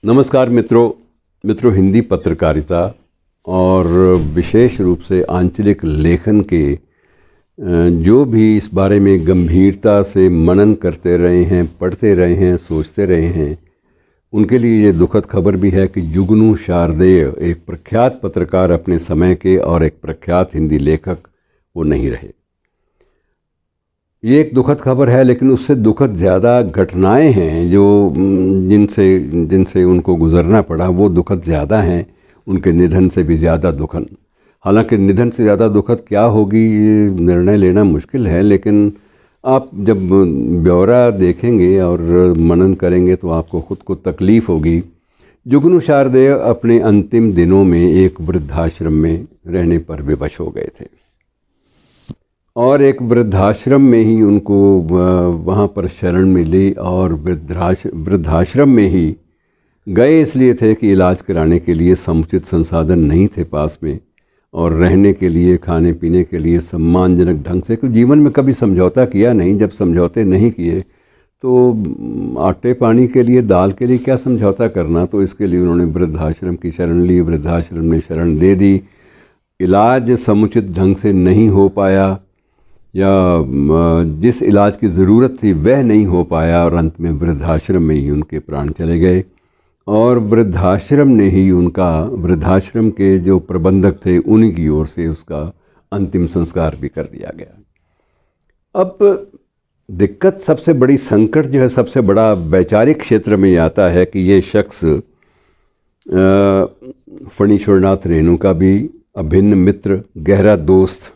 नमस्कार मित्रों, हिंदी पत्रकारिता और विशेष रूप से आंचलिक लेखन के जो भी इस बारे में गंभीरता से मनन करते रहे हैं, पढ़ते रहे हैं, सोचते रहे हैं, उनके लिए ये दुखद खबर भी है कि जुगनू शारदेय, एक प्रख्यात पत्रकार अपने समय के और एक प्रख्यात हिंदी लेखक, वो नहीं रहे। ये एक दुखद खबर है, लेकिन उससे दुखद ज़्यादा घटनाएं हैं जो जिनसे उनको गुज़रना पड़ा, वो दुखद ज़्यादा हैं उनके निधन से भी ज़्यादा दुखद। हालांकि निधन से ज़्यादा दुखद क्या होगी ये निर्णय लेना मुश्किल है, लेकिन आप जब ब्यौरा देखेंगे और मनन करेंगे तो आपको ख़ुद को तकलीफ़ होगी। जुगनू शारदेय अपने अंतिम दिनों में एक वृद्धाश्रम में रहने पर विवश हो गए थे और एक वृद्धाश्रम में ही उनको वहाँ पर शरण मिली और वृद्धाश्रम में ही गए इसलिए थे कि इलाज कराने के लिए समुचित संसाधन नहीं थे पास में, और रहने के लिए, खाने पीने के लिए सम्मानजनक ढंग से, क्योंकि जीवन में कभी समझौता किया नहीं। जब समझौते नहीं किए तो आटे पानी के लिए, दाल के लिए क्या समझौता करना। तो इसके लिए उन्होंने वृद्धाश्रम की शरण ली, वृद्धाश्रम ने शरण दे दी। इलाज समुचित ढंग से नहीं हो पाया या जिस इलाज की ज़रूरत थी वह नहीं हो पाया, और अंत में वृद्धाश्रम में ही उनके प्राण चले गए। और वृद्धाश्रम ने ही उनका, वृद्धाश्रम के जो प्रबंधक थे उन्हीं की ओर से उसका अंतिम संस्कार भी कर दिया गया। अब दिक्कत, सबसे बड़ी संकट जो है, सबसे बड़ा वैचारिक क्षेत्र में आता है कि ये शख्स फणीश्वरनाथ रेणु का भी अभिन्न मित्र, गहरा दोस्त,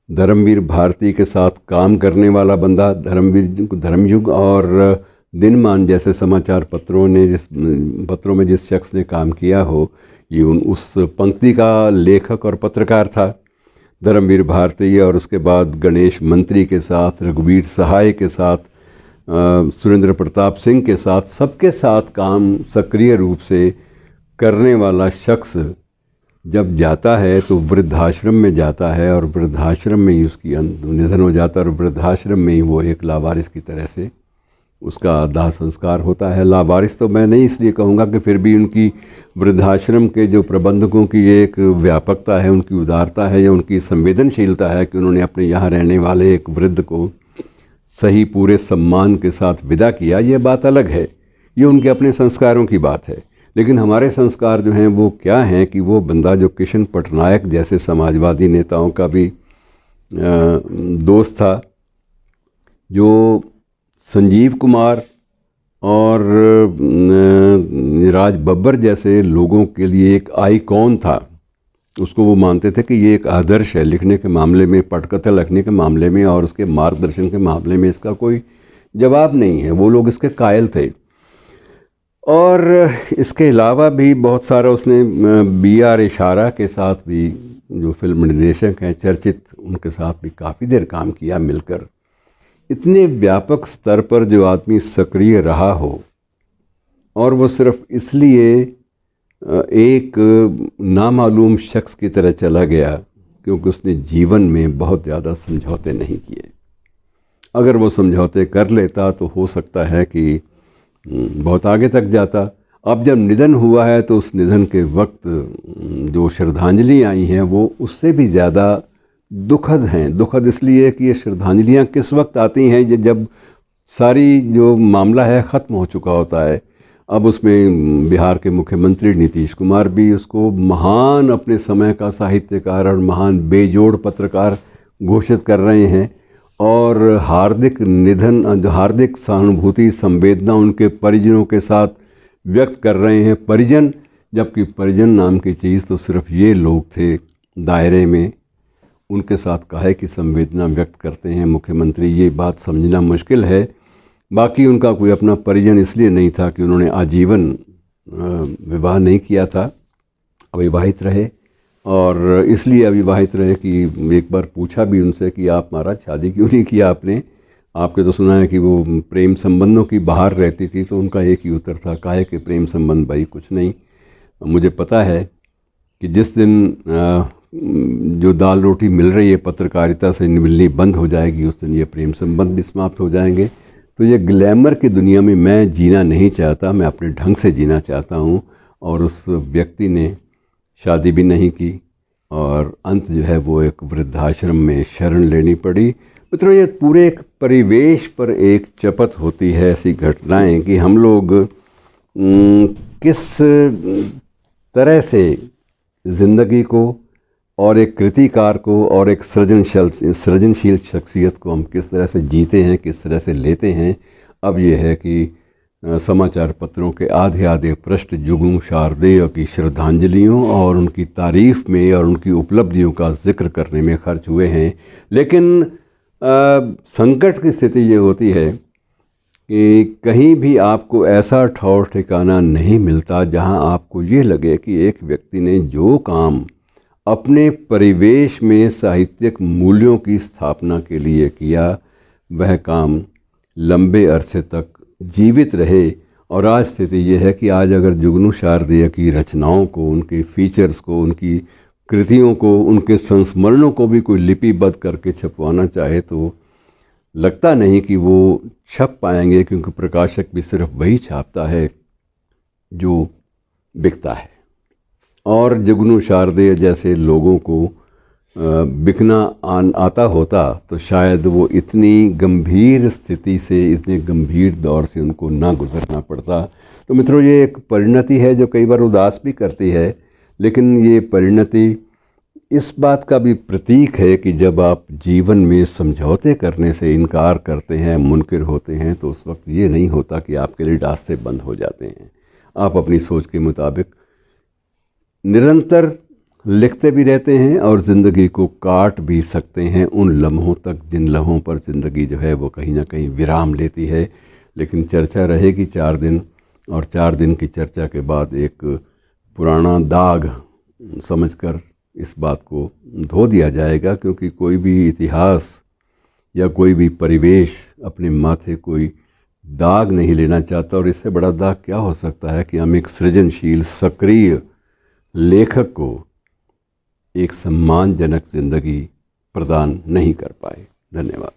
धर्मवीर भारती के साथ काम करने वाला बंदा, धर्मयुग और दिनमान जैसे समाचार पत्रों में जिस शख्स ने काम किया हो, ये उस पंक्ति का लेखक और पत्रकार था, धर्मवीर भारती। और उसके बाद गणेश मंत्री के साथ, रघुवीर सहाय के साथ, सुरेंद्र प्रताप सिंह के साथ, सबके साथ काम सक्रिय रूप से करने वाला शख्स जब जाता है तो वृद्धाश्रम में जाता है, और वृद्धाश्रम में ही उसकी निधन हो जाता है, और वृद्धाश्रम में ही वो एक लावारिस की तरह से उसका दाह संस्कार होता है। लावारिस तो मैं नहीं इसलिए कहूँगा कि फिर भी उनकी, वृद्धाश्रम के जो प्रबंधकों की एक व्यापकता है, उनकी उदारता है या उनकी संवेदनशीलता है कि उन्होंने अपने यहाँ रहने वाले एक वृद्ध को सही पूरे सम्मान के साथ विदा किया। ये बात अलग है, ये उनके अपने संस्कारों की बात है। लेकिन हमारे संस्कार जो हैं वो क्या हैं कि वो बंदा जो किशन पटनायक जैसे समाजवादी नेताओं का भी दोस्त था, जो संजीव कुमार और राज बब्बर जैसे लोगों के लिए एक आइकॉन था, उसको वो मानते थे कि ये एक आदर्श है लिखने के मामले में, पटकथा लिखने के मामले में, और उसके मार्गदर्शन के मामले में इसका कोई जवाब नहीं है। वो लोग इसके कायल थे। और इसके अलावा भी बहुत सारा उसने B.R. इशारा के साथ भी, जो फिल्म निर्देशक हैं चर्चित, उनके साथ भी काफ़ी देर काम किया मिलकर। इतने व्यापक स्तर पर जो आदमी सक्रिय रहा हो, और वो सिर्फ इसलिए एक नामालूम शख्स की तरह चला गया क्योंकि उसने जीवन में बहुत ज़्यादा समझौते नहीं किए। अगर वो समझौते कर लेता तो हो सकता है कि बहुत आगे तक जाता। अब जब निधन हुआ है तो उस निधन के वक्त जो श्रद्धांजलि आई हैं वो उससे भी ज़्यादा दुखद हैं। दुखद इसलिए कि ये श्रद्धांजलियाँ किस वक्त आती हैं, जब सारी जो मामला है ख़त्म हो चुका होता है। अब उसमें बिहार के मुख्यमंत्री नीतीश कुमार भी उसको महान, अपने समय का साहित्यकार और महान बेजोड़ पत्रकार घोषित कर रहे हैं, और हार्दिक निधन, हार्दिक सहानुभूति, संवेदना उनके परिजनों के साथ व्यक्त कर रहे हैं। परिजन, जबकि परिजन नाम की चीज़ तो सिर्फ ये लोग थे दायरे में, उनके साथ काहे की संवेदना व्यक्त करते हैं मुख्यमंत्री, ये बात समझना मुश्किल है। बाकी उनका कोई अपना परिजन इसलिए नहीं था कि उन्होंने आजीवन विवाह नहीं किया था, अविवाहित रहे, और इसलिए अविवाहित रहे कि एक बार पूछा भी उनसे कि आप महाराज शादी क्यों नहीं किया आपने, आपके तो सुना है कि वो प्रेम संबंधों की बाहर रहती थी। तो उनका एक ही उत्तर था, काहे के प्रेम संबंध भाई, कुछ नहीं। मुझे पता है कि जिस दिन जो दाल रोटी मिल रही है पत्रकारिता से मिलनी बंद हो जाएगी, उस दिन ये प्रेम संबंध भी समाप्त हो जाएंगे। तो ये ग्लैमर की दुनिया में मैं जीना नहीं चाहता, मैं अपने ढंग से जीना चाहता हूँ। और उस व्यक्ति ने शादी भी नहीं की और अंत जो है वो एक वृद्धाश्रम में शरण लेनी पड़ी। मित्रों, ये पूरे एक परिवेश पर एक चपत होती है ऐसी घटनाएं कि हम लोग किस तरह से ज़िंदगी को और एक कृतिकार को और एक सृजनशील शख्सियत को हम किस तरह से जीते हैं, किस तरह से लेते हैं। अब ये है कि समाचार पत्रों के आधे आधे पृष्ठ जुगनू शारदेय की श्रद्धांजलियों और उनकी तारीफ़ में और उनकी उपलब्धियों का जिक्र करने में खर्च हुए हैं। लेकिन संकट की स्थिति ये होती है कि कहीं भी आपको ऐसा ठौर ठिकाना नहीं मिलता जहां आपको ये लगे कि एक व्यक्ति ने जो काम अपने परिवेश में साहित्यिक मूल्यों की स्थापना के लिए किया, वह काम लंबे अरसे तक जीवित रहे। और आज स्थिति ये है कि आज अगर जुगनू शारदेय की रचनाओं को, उनके फीचर्स को, उनकी कृतियों को, उनके संस्मरणों को भी कोई लिपिबद्ध करके छपवाना चाहे तो लगता नहीं कि वो छप पाएंगे, क्योंकि प्रकाशक भी सिर्फ वही छापता है जो बिकता है। और जुगनू शारदेय जैसे लोगों को बिकना आता होता तो शायद वो इतनी गंभीर स्थिति से, इतने गंभीर दौर से उनको ना गुजरना पड़ता। तो मित्रों, ये एक परिणति है जो कई बार उदास भी करती है, लेकिन ये परिणति इस बात का भी प्रतीक है कि जब आप जीवन में समझौते करने से इनकार करते हैं, मुनकिर होते हैं, तो उस वक्त ये नहीं होता कि आपके लिए रास्ते बंद हो जाते हैं। आप अपनी सोच के मुताबिक निरंतर लिखते भी रहते हैं और ज़िंदगी को काट भी सकते हैं उन लम्हों तक जिन लम्हों पर ज़िंदगी जो है वो कहीं ना कहीं विराम लेती है। लेकिन चर्चा रहेगी 4 दिन, और 4 दिन की चर्चा के बाद एक पुराना दाग समझकर इस बात को धो दिया जाएगा, क्योंकि कोई भी इतिहास या कोई भी परिवेश अपने माथे कोई दाग नहीं लेना चाहता। और इससे बड़ा दाग क्या हो सकता है कि हम एक सृजनशील सक्रिय लेखक को एक सम्मानजनक ज़िंदगी प्रदान नहीं कर पाए। धन्यवाद।